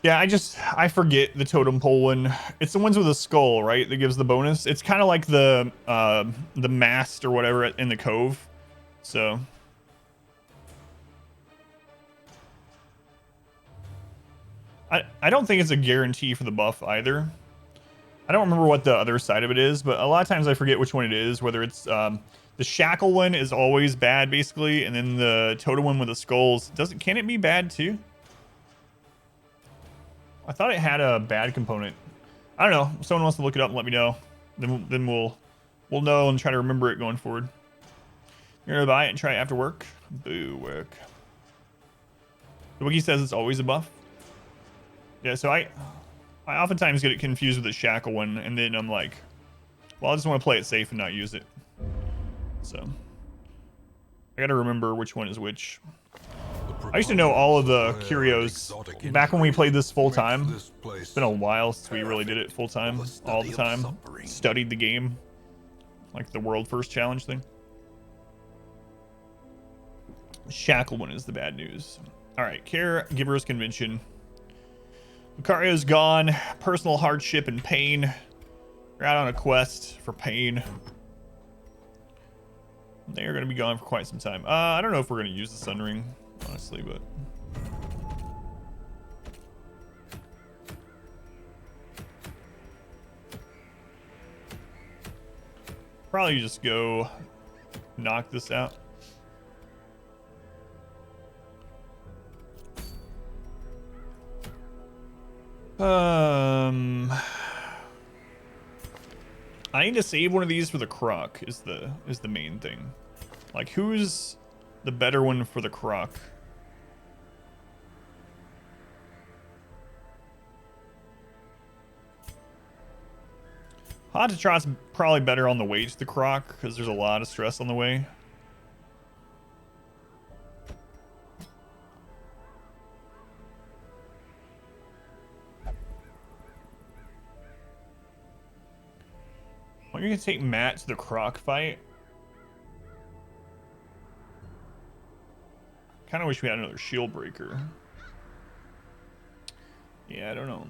Yeah, I forget the totem pole one. It's the ones with a skull, right? That gives the bonus. It's kind of like the mast or whatever in the cove. So I don't think it's a guarantee for the buff either. I don't remember what the other side of it is, but a lot of times I forget which one it is. Whether it's the shackle one is always bad, basically, and then the totem one with the skulls doesn't. Can it be bad too? I thought it had a bad component. I don't know. If someone wants to look it up and let me know. Then we'll know and try to remember it going forward. You're gonna buy it and try it after work. Boo work. The wiki says it's always a buff. Yeah, so I oftentimes get it confused with the shackle one, and then I'm like, well, I just want to play it safe and not use it. So I gotta remember which one is which. I used to know all of the curios back when we played this full time. It's been a while since we really did it full time, all the time. Studied the game, like the world first challenge thing. Shackle one is the bad news. All right, Caregivers Convention. Lucario's gone. Personal hardship and pain. We're out on a quest for pain. They are going to be gone for quite some time. I don't know if we're going to use the Sun Ring, honestly, but... probably just go knock this out. I need to save one of these for the croc is the main thing. Like, who's the better one for the croc? Hot to Trot's probably better on the way to the croc because there's a lot of stress on the way. Well, you're gonna take Matt to the croc fight. Kind of wish we had another shield breaker. Yeah, I don't know.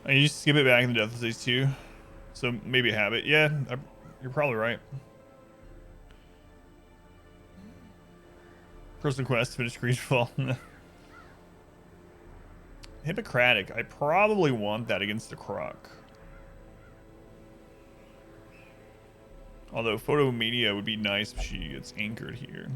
You just skip it back in the Death of Stage 2. So maybe have it. Yeah, you're probably right. Personal quest, finish Creedfall. Hippocratic. I probably want that against the croc. Although photo media would be nice if she gets anchored here.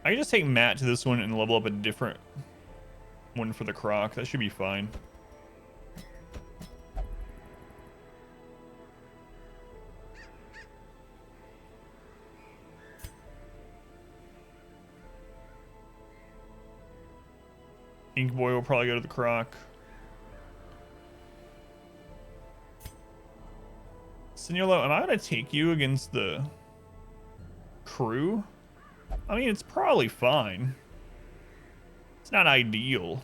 I can just take Matt to this one and level up a different one for the croc. That should be fine. Ink Boy will probably go to the croc. Signolo, am I going to take you against the crew? I mean, it's probably fine. It's not ideal.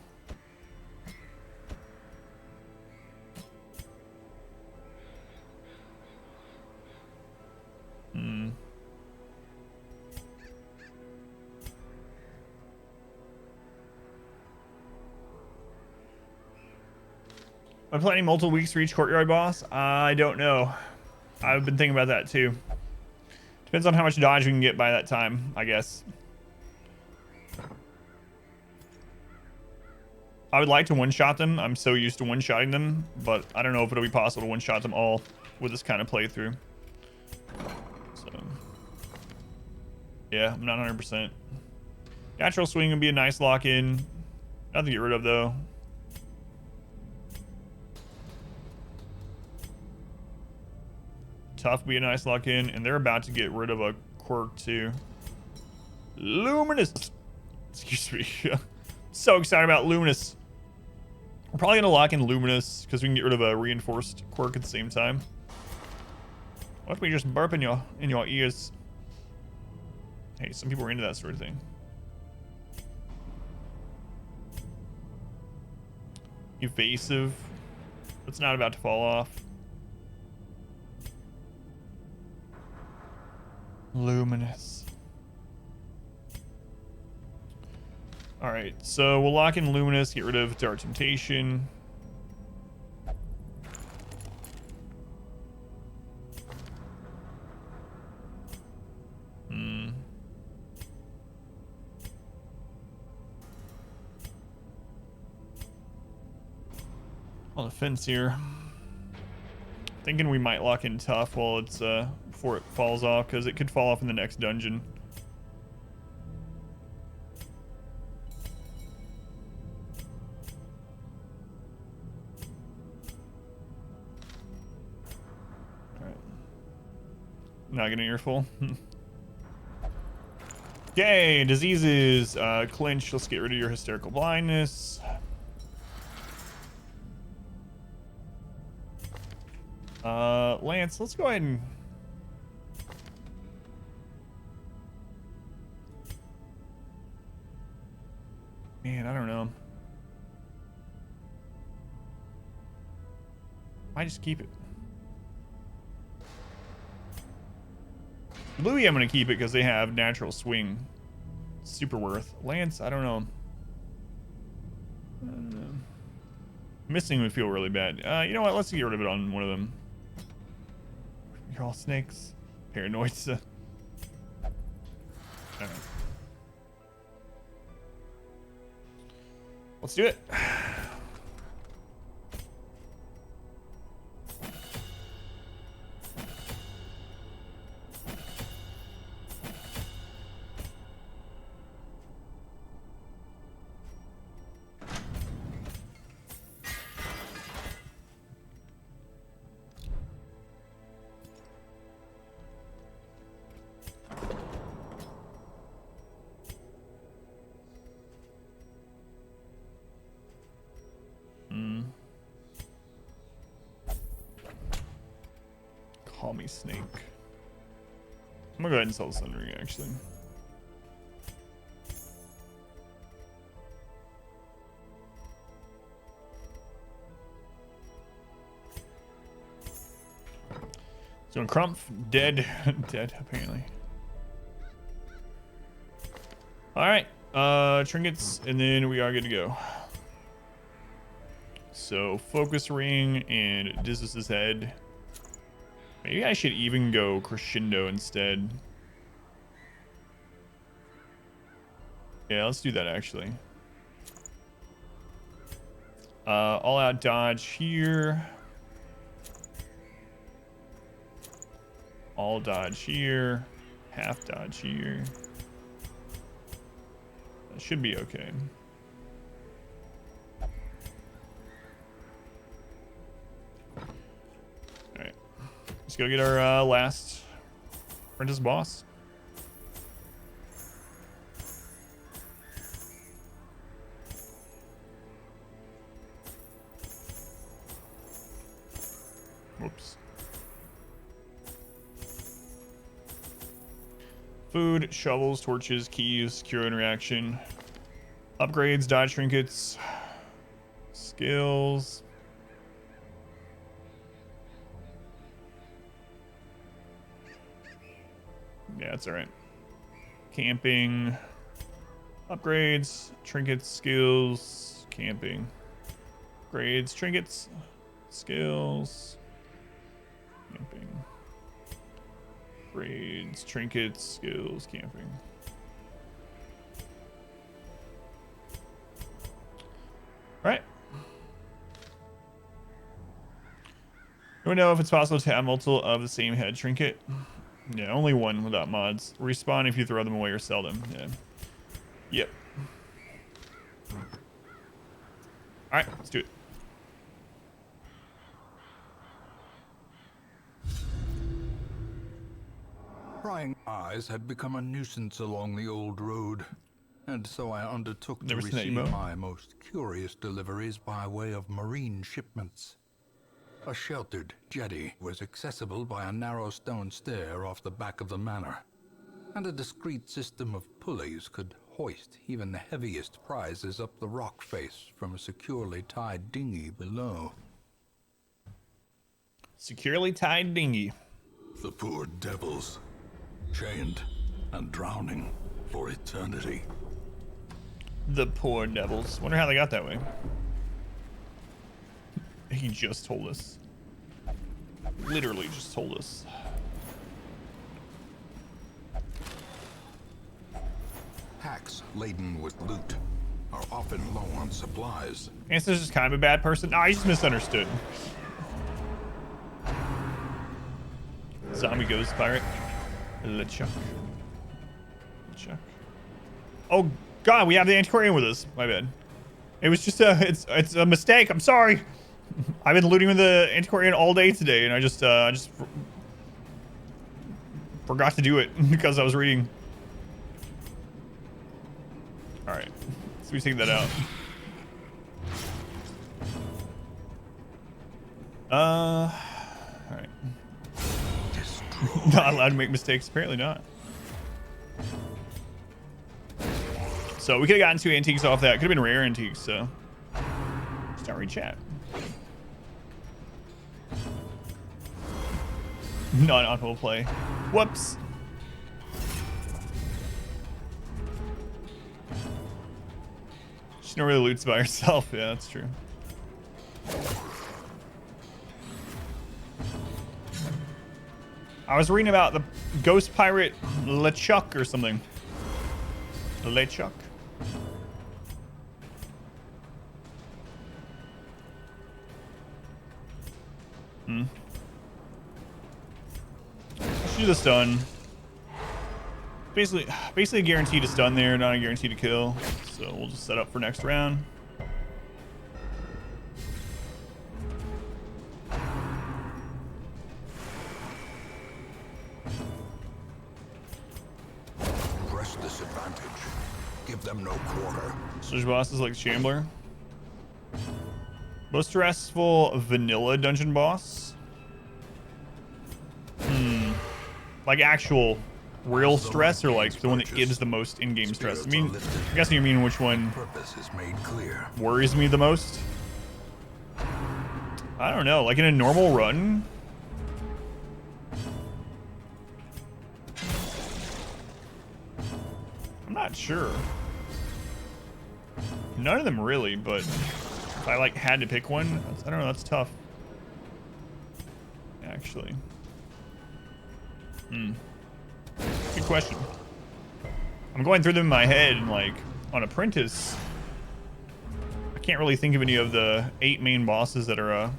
Am I planning multiple weeks for each courtyard boss? I don't know. I've been thinking about that too. Depends on how much dodge we can get by that time, I guess. I would like to one-shot them. I'm so used to one-shotting them, but I don't know if it'll be possible to one-shot them all with this kind of playthrough. So, yeah, I'm not 100%. Natural Swing would be a nice lock-in. Nothing to get rid of, though. Tough would be a nice lock-in, and they're about to get rid of a quirk, too. Luminous! Excuse me. So excited about Luminous. We're probably gonna lock in Luminous because we can get rid of a reinforced quirk at the same time. Why don't we just burp in your ears? Hey, some people are into that sort of thing. Evasive. It's not about to fall off. Luminous. All right, so we'll lock in Luminous, get rid of Dark Temptation. On the fence here. Thinking we might lock in Tough while it's before it falls off, because it could fall off in the next dungeon. Alright. Not getting earful. Yay! Diseases! Clinch, let's get rid of your hysterical blindness. Lance, let's go ahead and... Man, I don't know. I just keep it. Louis, I'm going to keep it because they have natural swing. Super worth. Lance, I don't know. Missing would feel really bad. You know what? Let's get rid of it on one of them. You're all snakes. Paranoid. Alright. Let's do it. Call me Snake. I'm gonna go ahead and sell the Sun Ring, actually. So Crumph, dead. Dead, apparently. Alright, trinkets, and then we are good to go. So Focus Ring and Dizzus' Head. Maybe I should even go Crescendo instead. Yeah, let's do that actually. All out dodge here. All dodge here. Half dodge here. That should be okay. Alright. Let's go get our last Apprentice boss. Whoops. Food, shovels, torches, keys, cure interaction, upgrades, dodge trinkets, skills. Yeah, that's all right. Camping, upgrades, trinkets, skills, camping, upgrades, trinkets, skills, camping. Upgrades, trinkets, skills, camping. Right. Do we know if it's possible to have multiple of the same head trinket? Yeah, only one without mods. Respawn if you throw them away or sell them. Yeah. Yep. Alright, let's do it. Prying eyes had become a nuisance along the old road, and so I undertook to Never seen that receive emote. my most curious deliveries by way of marine shipments. A sheltered jetty was accessible by a narrow stone stair off the back of the manor, and a discreet system of pulleys could hoist even the heaviest prizes up the rock face from a securely tied dinghy below. Securely tied dinghy. The poor devils, chained and drowning for eternity. The poor devils. Wonder how they got that way. He just told us. Literally just told us. Packs laden with loot are often low on supplies. Answer's just kind of a bad person. Nah, he just misunderstood. Zombie ghost pirate. LeChuck. LeChuck. Oh god, we have the antiquarian with us. My bad. It was just it's a mistake. I'm sorry. I've been looting with the antiquarian all day today, and I just forgot to do it because I was reading. All right, so we take that out. All right. Not allowed to make mistakes. Apparently not. So we could have gotten 2 antiques off that. Could have been rare antiques. So start read chat. Not on full play. Whoops. She never really loots by herself. Yeah, that's true. I was reading about the ghost pirate LeChuck or something. LeChuck. Let's do the stun. Basically guaranteed to stun there, not a guarantee to kill. So we'll just set up for next round. Press disadvantage. Give them no quarter. Search bosses like Shambler. Most stressful vanilla dungeon boss. Like actual real stress, or like the one that gives the most in-game stress? I mean, I guess you mean which one Purpose is made clear. worries me the most? I don't know. Like in a normal run, I'm not sure. None of them really, but if I like had to pick one, I don't know. That's tough. Actually. Good question. I'm going through them in my head, and like on Apprentice, I can't really think of any of the 8 main bosses that are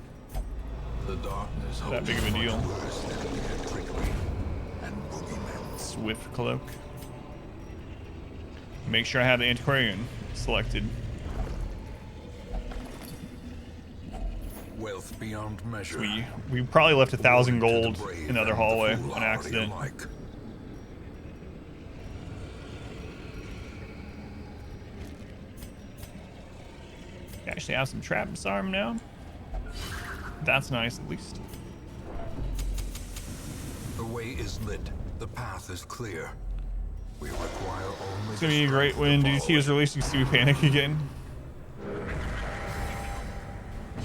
that big of a deal. Swift cloak. Make sure I have the antiquarian selected. Wealth beyond measure. We probably left 1,000 gold in the other hallway on accident. We actually have some trap disarm now. That's nice, at least. The way is lit. The path is clear. We require only. It's gonna be great when DDT is released. You see Panic again.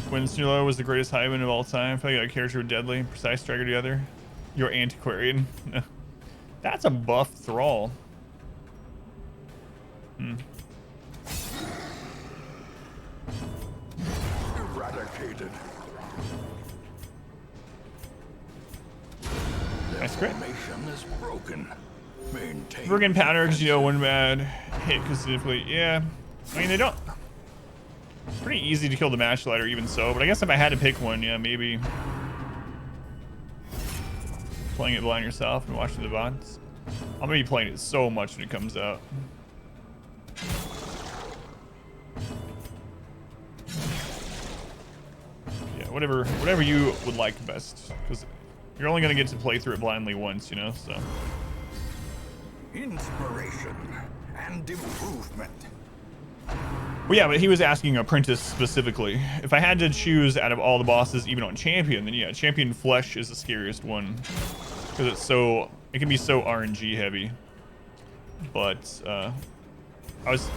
When Snurlo was the greatest highwayman of all time. I feel like a character with deadly, precise striker together. Your antiquarian. That's a buff thrall. Eradicated. Nice crit. Formation is broken. Maintain. We're getting powder because you know one bad hit specifically. Yeah, I mean they don't. It's pretty easy to kill the match ladder even so, but I guess if I had to pick one, yeah, maybe playing it blind yourself and watching the bots. I'm gonna be playing it so much when it comes out. Yeah, whatever you would like best, because you're only gonna get to play through it blindly once, you know. So Inspiration and improvement. Well, yeah, but he was asking Apprentice specifically. If I had to choose out of all the bosses, even on Champion, then yeah, Champion Flesh is the scariest one. Because it can be so RNG heavy. But, I think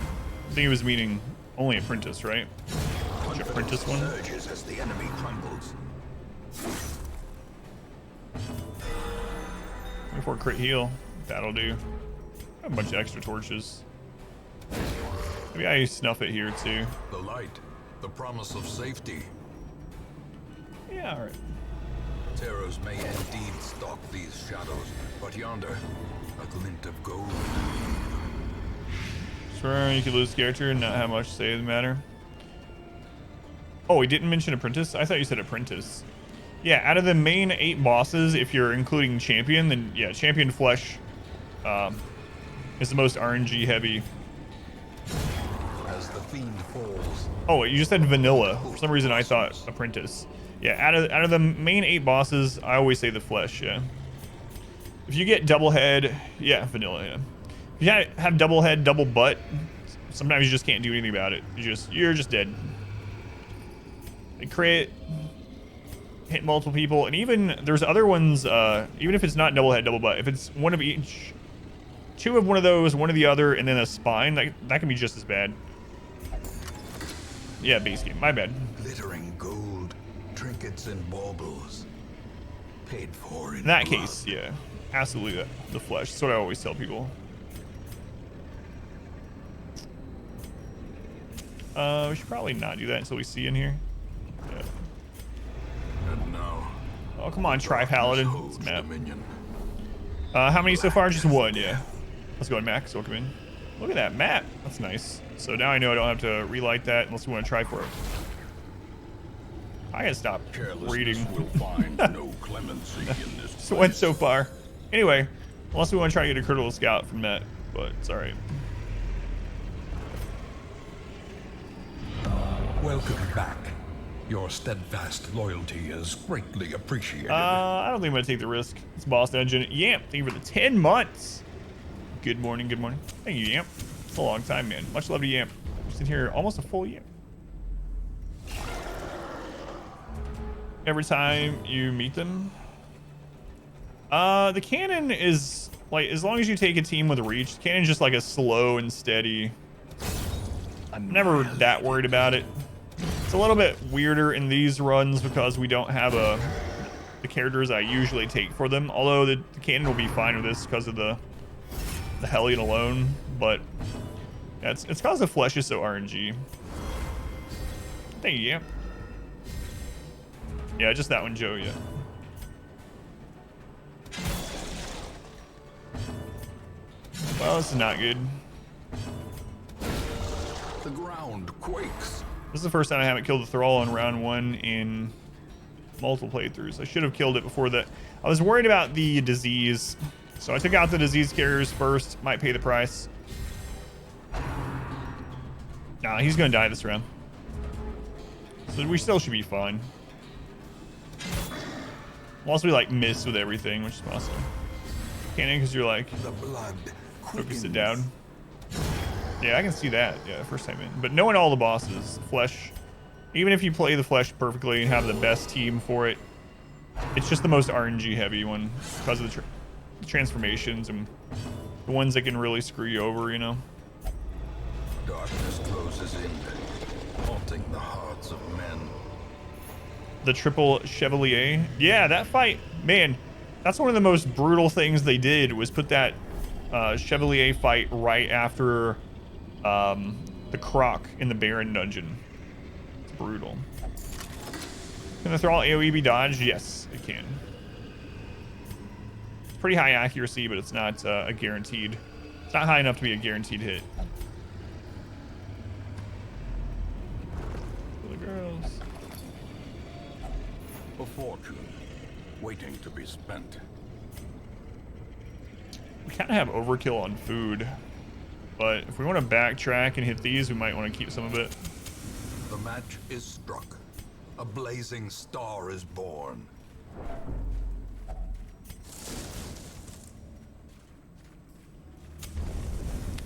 he was meaning only Apprentice, right? Which Apprentice one? Surges as the enemy crumbles. 24 crit heal. That'll do. A bunch of extra torches. Maybe I snuff it here too. The light, the promise of safety. Yeah, alright. Terrors may indeed stalk these shadows, but yonder, a glint of gold. Sure, you could lose character and not have much say in the matter. Oh, he didn't mention Apprentice? I thought you said Apprentice. Yeah, out of the main 8 bosses, if you're including Champion, then yeah, Champion Flesh is the most RNG heavy. As the fiend falls. Oh, you just said Vanilla. For some reason I thought Apprentice. Yeah, out of the main 8 bosses, I always say the Flesh, yeah. If you get double head, yeah, Vanilla, yeah. If you have double head, double butt, sometimes you just can't do anything about it. You're just dead. They crit, hit multiple people, and even there's other ones, even if it's not double head, double butt, if it's one of each, 2 of one of those, 1 of the other, and then a spine, that can be just as bad. Yeah, base game, my bad. Glittering gold, trinkets and baubles. Paid for in that blood. case, yeah, absolutely the Flesh. That's what I always tell people. We should probably not do that until we see in here. Yeah. And now, Oh, come on, Try Paladin. holds It's map. dominion. How many so far? Just 1, yeah. Let's go ahead, Max. Welcome in. Look at that map. That's nice. So now I know I don't have to relight that unless we want to try for it. I gotta stop reading. Will find no clemency in this Just went so far. Anyway, unless we want to try to get a critical scout from that, but it's alright. Welcome back. Your steadfast loyalty is greatly appreciated. I don't think I'm gonna take the risk. It's boss dungeon. Yamp, thank you for the 10 months. Good morning, good morning. Thank you, Yamp. It's a long time, man. Much love to Yamp. Just in here almost a full year. Every time you meet them. The cannon is like, as long as you take a team with reach, the cannon's just like a slow and steady. I'm never that worried about it. It's a little bit weirder in these runs because we don't have the characters I usually take for them. Although the cannon will be fine with this because of the Hellion alone. But yeah, it's because the Flesh is so RNG. Thank you. Yeah, just that one, Joe. Yeah. Well, this is not good. The ground quakes. This is the first time I haven't killed the Thrall in round 1 in multiple playthroughs. I should have killed it before that. I was worried about the disease, so I took out the disease carriers first. Might pay the price. Nah, he's gonna die this round. So we still should be fine. Unless we like miss with everything, which is possible. Cannon, because you're like, The blood focus it down. Yeah, I can see that. Yeah, first time in. But knowing all the bosses, Flesh, even if you play the Flesh perfectly and have the best team for it, it's just the most RNG heavy one because of the transformations and the ones that can really screw you over, you know? Darkness closes in, haunting the hearts of men. The triple Chevalier. Yeah, that fight, man, that's one of the most brutal things they did was put that Chevalier fight right after the Croc in the Baron dungeon. It's brutal. Can the Thrall AoE be dodged? Yes, it can. It's pretty high accuracy, but it's not a guaranteed. It's not high enough to be a guaranteed hit. For the girls. A fortune waiting to be spent. We kind of have overkill on food, but if we want to backtrack and hit these, we might want to keep some of it. The match is struck. A blazing star is born.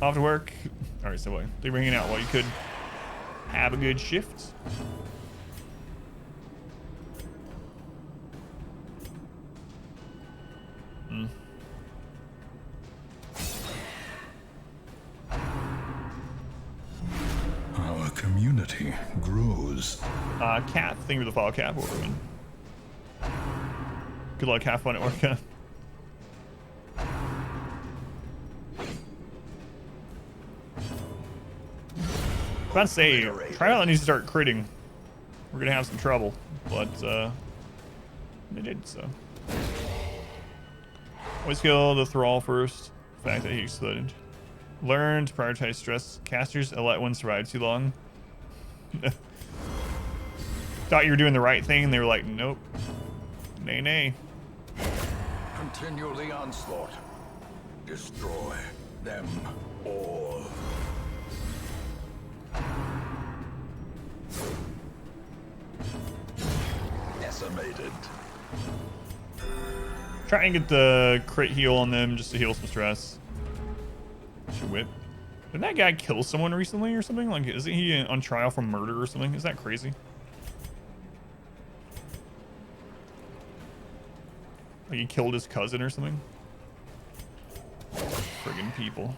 Off to work. All right, so what? They were hanging out while you could have a good shift. Hmm. Our community grows. Cap, thank you for the follow, Cap. Overman. Good luck, have fun at work. About to say, Trial needs to start critting. We're gonna have some trouble, but they did so. Always kill the thrall first. The fact that he exploded. Learn to prioritize stress casters and let one survive too long. Thought you were doing the right thing, and they were like, nope. Nay, nay. Continue the onslaught. Destroy them all. Decimated. Try and get the crit heal on them just to heal some stress. Should whip. Didn't that guy kill someone recently or something? Like, isn't he on trial for murder or something? Is that crazy? Like he killed his cousin or something? Friggin' people.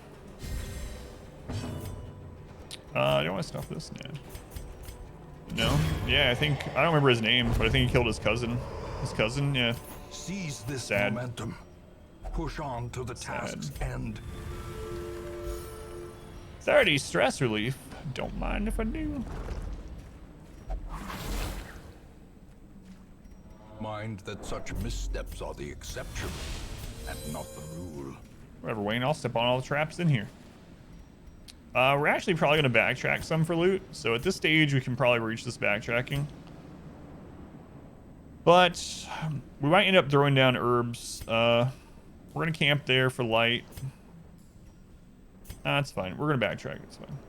I don't want to stop this, Ned. No? Yeah, I think, I don't remember his name, but I think he killed his cousin. His cousin, yeah. Seize this Sad. momentum. Push on to the task's end. It's already stress relief. Don't mind if I do. Mind that such missteps are the exception and not the rule. Whatever, Wayne, I'll step on all the traps in here. We're actually probably going to backtrack some for loot. So at this stage, we can probably reach this backtracking. But we might end up throwing down herbs. We're going to camp there for light. That's fine. We're going to backtrack. It's fine.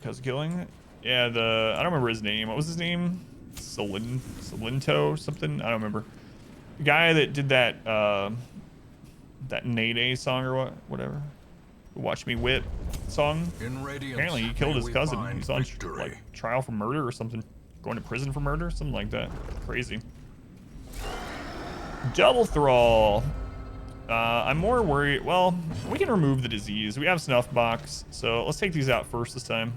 Cause of killing? Yeah, I don't remember his name. What was his name? Solinto something? I don't remember. The guy that did that, that Nayday song or whatever. Watch Me Whip song. Apparently he killed his cousin. He's on like trial for murder or something. Going to prison for murder, something like that. Crazy. Double thrall. I'm more worried. Well, we can remove the disease. We have snuff box, so let's take these out first this time.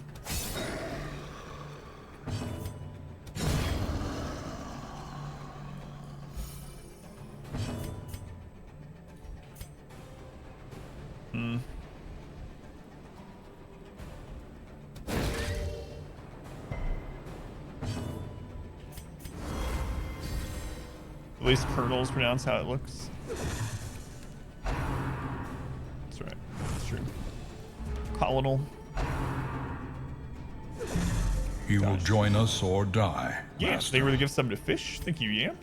At least Colonel's pronounced how it looks. That's right. That's true. Colonel. He will join us or die. Yes, they were to give some to fish. Thank you, Yamp.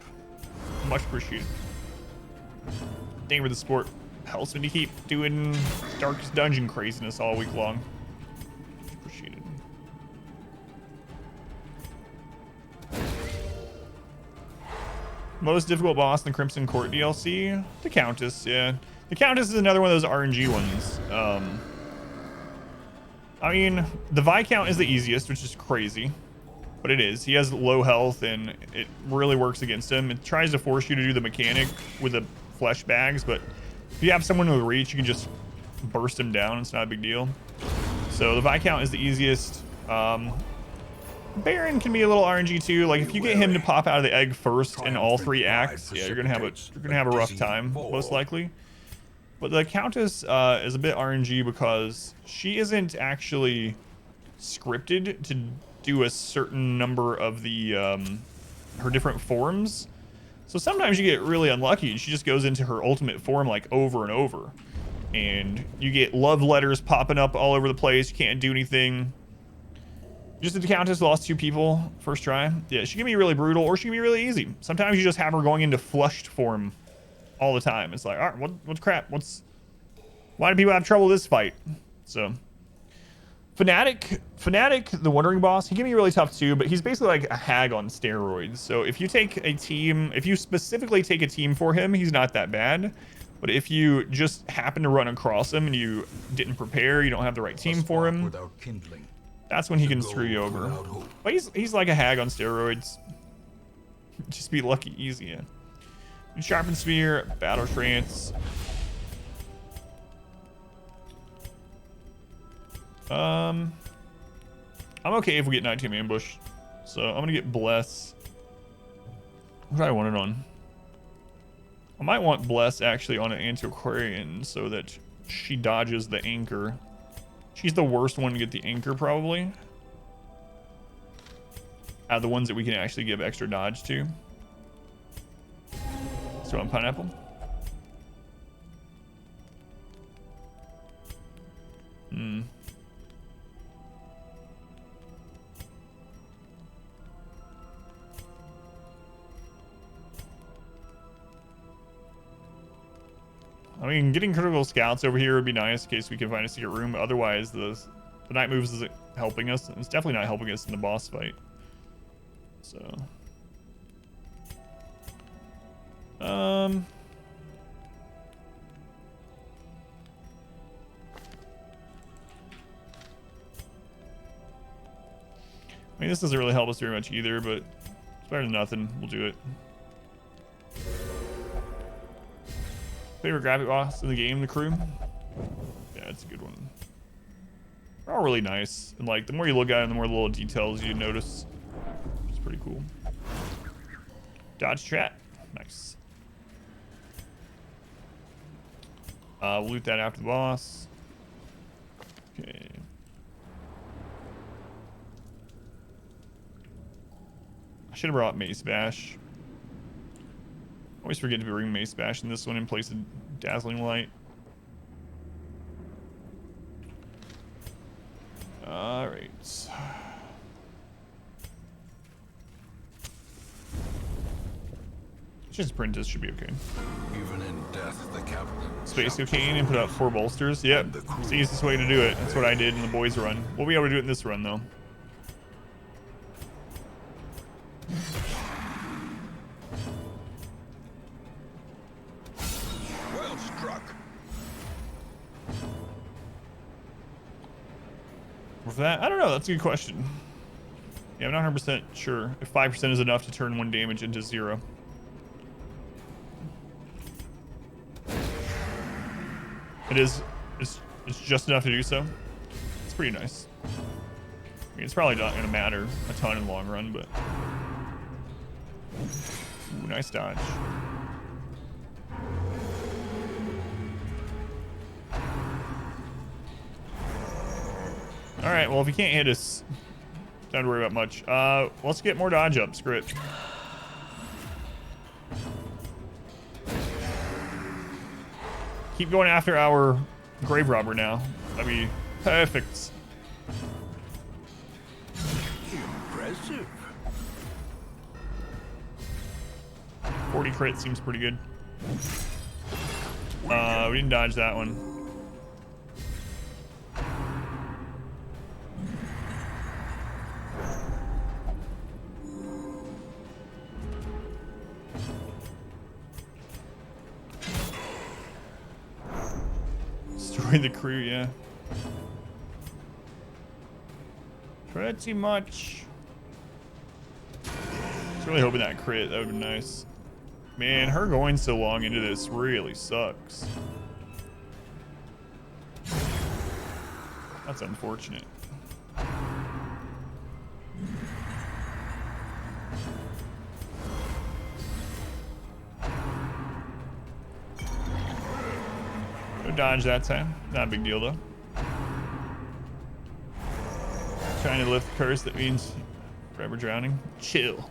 Much appreciated. Thank you for the sport. Helps me to keep doing Darkest Dungeon craziness all week long. Much appreciated. Most difficult boss in the Crimson Court DLC? The Countess, yeah. The Countess is another one of those RNG ones. I mean, the Viscount is the easiest, which is crazy. But it is. He has low health, and it really works against him. It tries to force you to do the mechanic with the flesh bags, but if you have someone with reach, you can just burst him down. It's not a big deal. So the Viscount is the easiest. Baron can be a little RNG too. Like if you get him to pop out of the egg first in all 3 acts, yeah, you're gonna have a rough time, most likely. But the Countess is a bit RNG because she isn't actually scripted to do a certain number of the her different forms. So sometimes you get really unlucky and she just goes into her ultimate form like over and over. And you get love letters popping up all over the place. You can't do anything. Just the Countess lost 2 people first try. Yeah, she can be really brutal or she can be really easy. Sometimes you just have her going into flushed form all the time. It's like, all right, what's crap? Why do people have trouble with this fight? So, Fnatic, the Wandering Boss, he can be really tough too, but he's basically like a hag on steroids. So if you take a team, if you specifically take a team for him, he's not that bad. But if you just happen to run across him and you didn't prepare, you don't have the right team for him, without kindling. that's when he can screw you over. But he's like a hag on steroids. Just be lucky easy, yeah. Sharpened Spear, Battle Trance. I'm okay if we get Nighttime Ambush. So I'm gonna get Bless. What do I want it on? I might want Bless actually on an Antiquarian so that she dodges the anchor. She's the worst one to get the anchor probably. Out of the ones that we can actually give extra dodge to. So on Pineapple. I mean, getting critical scouts over here would be nice in case we can find a secret room. Otherwise, the night moves isn't helping us. It's definitely not helping us in the boss fight. So, I mean, this doesn't really help us very much either, but it's better than nothing. We'll do it. Favorite graphic boss in the game, the crew? Yeah, it's a good one. They're all really nice. And like, the more you look at it, the more little details you notice. It's pretty cool. Dodge trap. Nice. We'll loot that after the boss. Okay. I should have brought Mace Bash. Always forget to bring Mace Bash in this one in place of Dazzling Light. Alright. Just Apprentice should be okay. Even in death, the captain. Space Cocaine and put out 4 bolsters. Yep. It's the easiest way to do it. That's what I did in the boys run. We'll be able to do it in this run though. For that, I don't know. That's a good question. Yeah, I'm not 100% sure if 5% is enough to turn 1 damage into 0. It is. It's just enough to do so. It's pretty nice. I mean, it's probably not going to matter a ton in the long run, but ooh, nice dodge. All right, well, if he can't hit us, don't worry about much. Let's get more dodge up. Screw it. Keep going after our grave robber now. That'd be perfect. Impressive. 40 crit seems pretty good. We didn't dodge that one. The crew, yeah. Pretty much. Just really hoping that crit, that would be nice. Man, her going so long into this really sucks. That's unfortunate. Dodge that time. Not a big deal though. Trying to lift the curse that means forever drowning. Chill.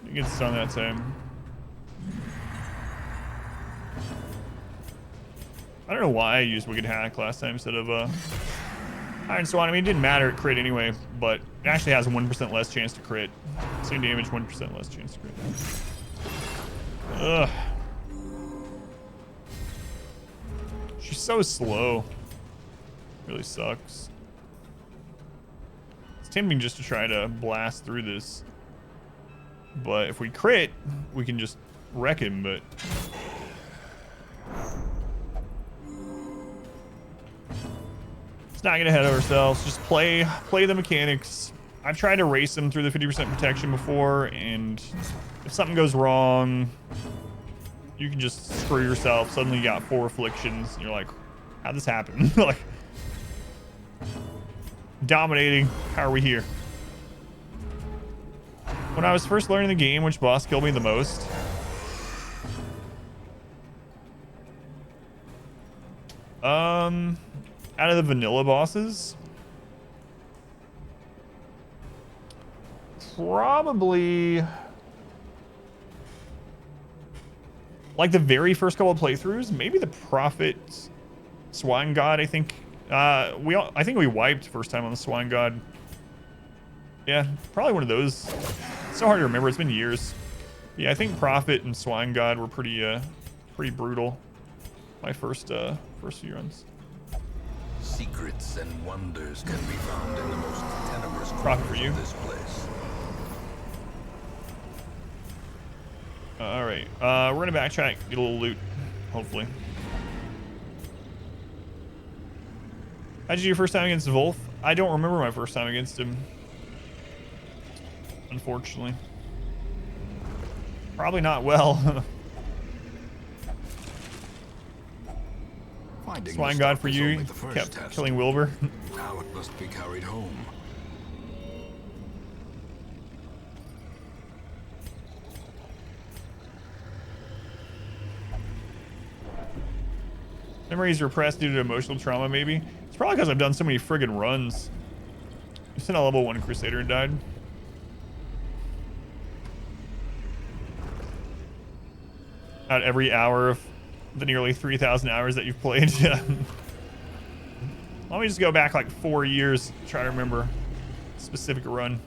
You get stung that time. I don't know why I used Wicked Hack last time instead of Iron Swan. I mean, it didn't matter, it crit anyway, but it actually has a 1% less chance to crit. Same damage, 1% less chance to crit. Ugh. She's so slow. Really sucks. It's tempting just to try to blast through this. But if we crit, we can just wreck him, but... let's not get ahead of ourselves. Just play the mechanics. I've tried to race him through the 50% protection before, and if something goes wrong, you can just screw yourself. Suddenly you got 4 afflictions, and you're like, how'd this happen? Like, dominating. How are we here? When I was first learning the game, which boss killed me the most? Out of the vanilla bosses, probably like the very first couple of playthroughs, maybe the Prophet Swine God. I think I think we wiped first time on the Swine God. Yeah, probably one of those. It's so hard to remember. It's been years. Yeah, I think Prophet and Swine God were pretty brutal. My first few runs. Secrets and wonders can be found in the most tenebrous Profit for corners you. of this place. All right, we're gonna backtrack, get a little loot, hopefully. How'd you do your first time against Wolf? I don't remember my first time against him, unfortunately. Probably not well. Swine God for you. Kept killing Wilbur. Now it must be carried home. Memories repressed due to emotional trauma, maybe. It's probably because I've done so many friggin' runs. You sent a level 1 Crusader and died. Not every hour of the nearly 3,000 hours that you've played. Let me just go back like 4 years, try to remember a specific run.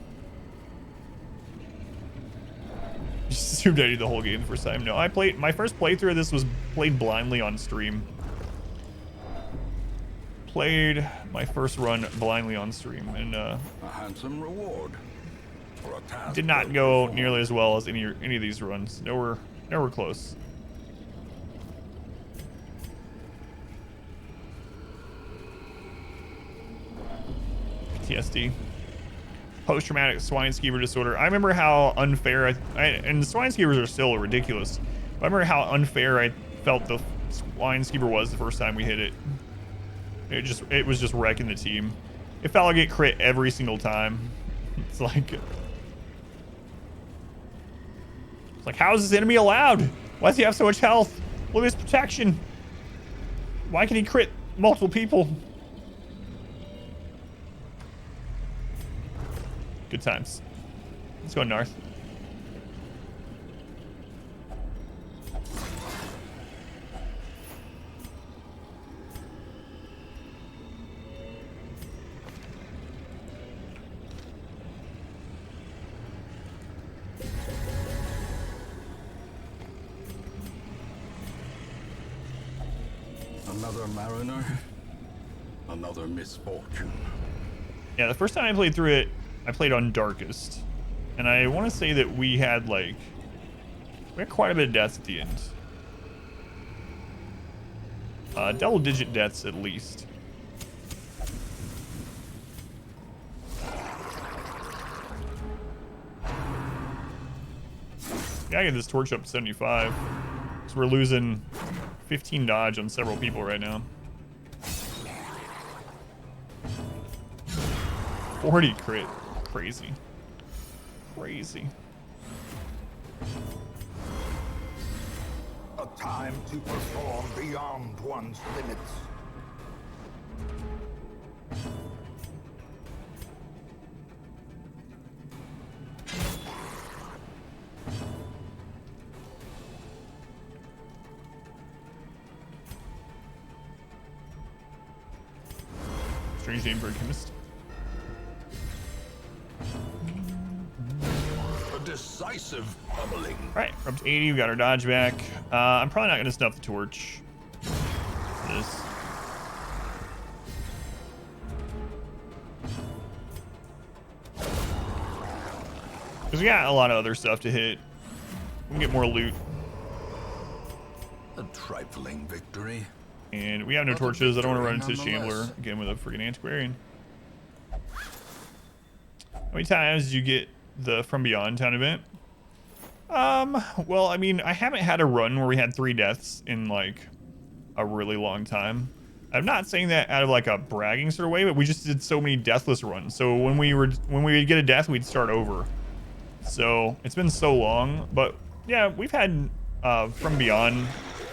Just assumed I did the whole game the first time. No, I played my first playthrough of this was played blindly on stream. Played my first run blindly on stream, and a handsome reward for a task did not go nearly as well as any of these runs. Nowhere close. PTSD. Post-traumatic swine skeever disorder. I remember how unfair and the swine skeevers are still ridiculous, but I remember how unfair I felt the swine skeever was the first time we hit it. It was just wrecking the team. It felt like it crit every single time. It's like how is this enemy allowed? Why does he have so much health? Look at his protection. Why can he crit multiple people? Good times. Let's go north. Another mariner, another misfortune. Yeah, the first time I played through it, I played on Darkest, and I want to say that we had quite a bit of deaths at the end. Double-digit deaths at least. Yeah, I get this torch up to 75. So we're losing 15 dodge on several people right now. 40 crit. Crazy. Crazy. A time to perform beyond one's limits. Strange name for a chemist. Decisive bubbling. Right, we're up to 80. We got our dodge back. I'm probably not going to snuff the torch. This. Because we got a lot of other stuff to hit. We can get more loot. A trifling victory. And we have no But a torches. I don't want to run into victory Shambler nonetheless. again with a freaking antiquarian. How many times did you get the From Beyond town event? Well, I mean, I haven't had a run where we had 3 deaths in like a really long time. I'm not saying that out of like a bragging sort of way, but we just did so many deathless runs. So when we would get a death, we'd start over. So it's been so long, but yeah, we've had From Beyond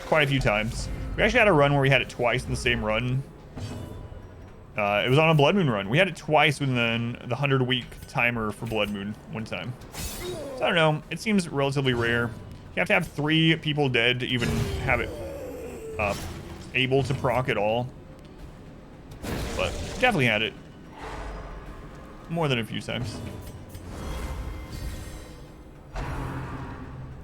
quite a few times. We actually had a run where we had it twice in the same run. It was on a Blood Moon run. We had it twice within the 100-week timer for Blood Moon one time. So I don't know. It seems relatively rare. You have to have 3 people dead to even have it able to proc at all. But definitely had it more than a few times.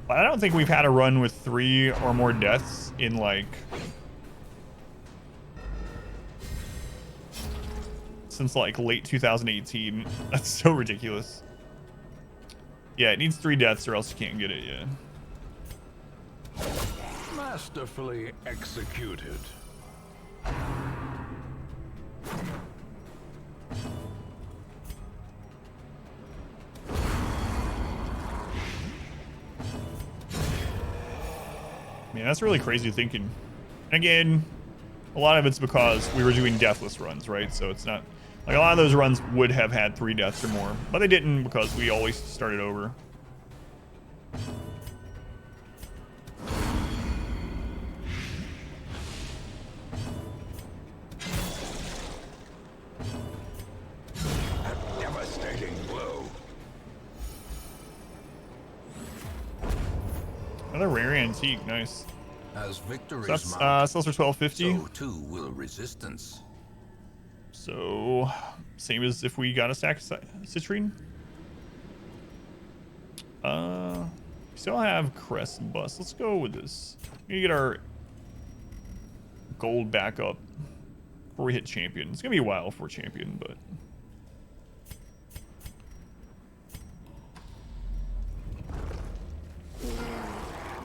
But I don't think we've had a run with 3 or more deaths in like since like late 2018. That's so ridiculous. Yeah, it needs 3 deaths or else you can't get it yet. Masterfully executed. Man, that's really crazy thinking. Again, a lot of it's because we were doing deathless runs, right? So it's not like a lot of those runs would have had 3 deaths or more, but they didn't because we always started over. A devastating blow. Another rare antique, nice. As victories So that's mount, sells for 1250. so too will resistance. So same as if we got a stack of citrine. We still have crest and bust. Let's go with this. We need to get our gold back up before we hit champion. It's gonna be a while for champion, but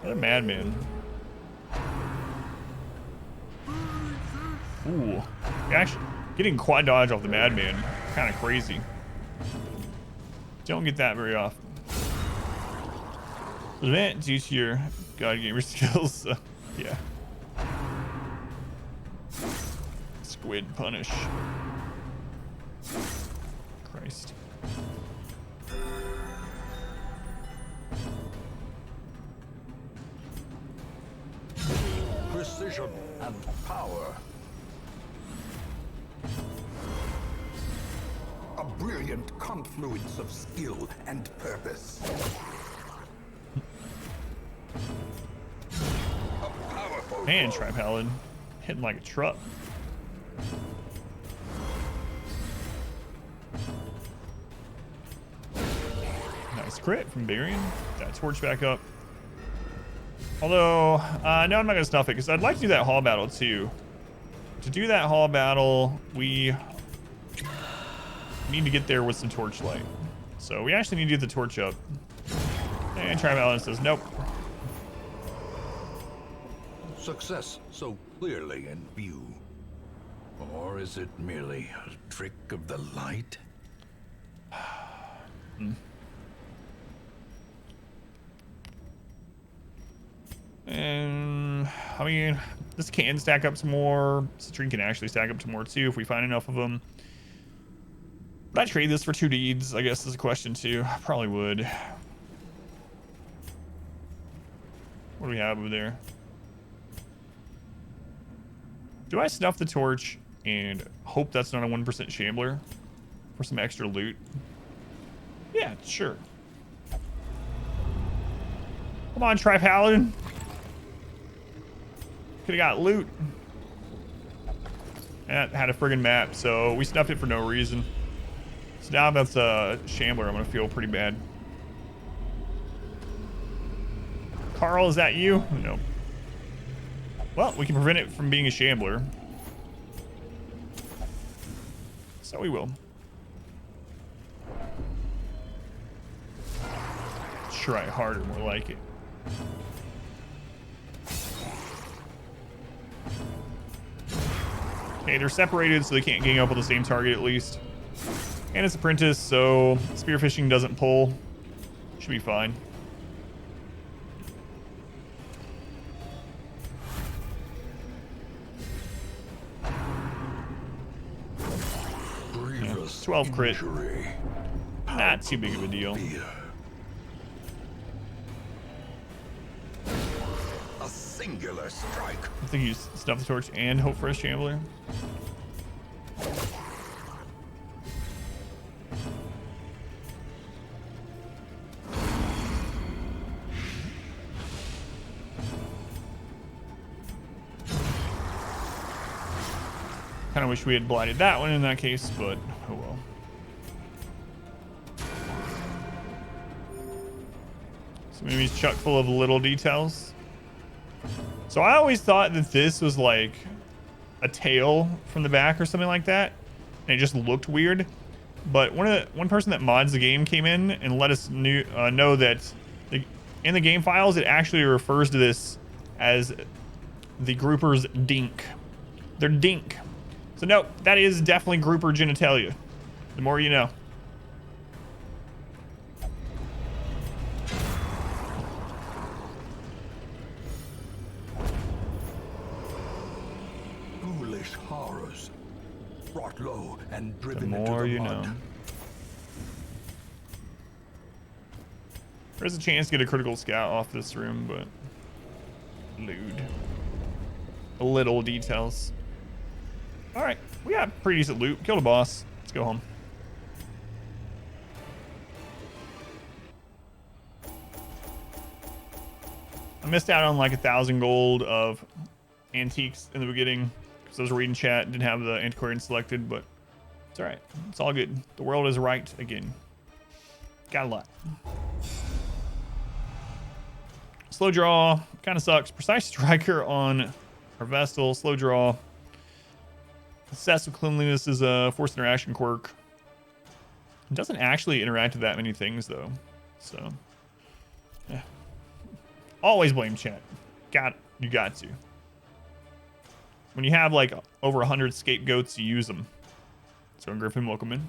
what a madman. Ooh, actually getting quad dodge off the madman, kind of crazy. Don't get that very often. Event due to your god gamer skills. Yeah. Squid punish. Christ. Precision and power. A brilliant confluence of skill and purpose. A powerful Man, Tri-Paladin. Hitting like a truck. Nice crit from Barian. That torch back up. Although, no, I'm not going to stuff it because I'd like to do that hall battle too. To do that hall battle, we need to get there with some torchlight. So we actually need to get the torch up. And Tri-Paladin says nope. Success so clearly in view. Or is it merely a trick of the light? And I mean, this can stack up some more. Citrine can actually stack up to more too if we find enough of them. Would I trade this for 2 deeds? I guess is a question too. I probably would. What do we have over there? Do I snuff the torch and hope that's not a 1% shambler for some extra loot? Yeah, sure. Come on, Tri-Paladin. Could have got loot. That had a friggin' map, so we snuffed it for no reason. So now that's a shambler, I'm gonna feel pretty bad. Carl, is that you? No. Well, we can prevent it from being a shambler. So we will. try harder, more like it. Okay, they're separated, so they can't gang up on the same target at least. And it's Apprentice, so spearfishing doesn't pull. Should be fine. Yeah, 12 crit. Not too big of a deal. A singular strike. I think you stuff the torch and hope for a shambler. Kind of wish we had blighted that one in that case, but oh well. So maybe it's chock full of little details. So I always thought that this was like a tail from the back or something like that, and it just looked weird. But one person that mods the game came in and let us know that in the game files it actually refers to this as the grouper's dink. They're dink. So no, that is definitely grouper genitalia. The more you know. Foolish horrors, brought low and The driven more into you the mud. know. There's a chance to get a critical scout off this room, but lewd. Little details. All right, we got pretty decent loot. Killed a boss. Let's go home. I missed out on like 1,000 gold of antiques in the beginning because I was reading chat, didn't have the antiquarian selected, but it's all right. It's all good. The world is right again. Got a lot. Slow draw kind of sucks. Precise striker on our Vestal. Slow draw. Obsessed with cleanliness is a forced interaction quirk. It doesn't actually interact with that many things though. So yeah. Always blame chat. You got to. When you have like over 100 scapegoats, you use them. So Griffin, welcome in.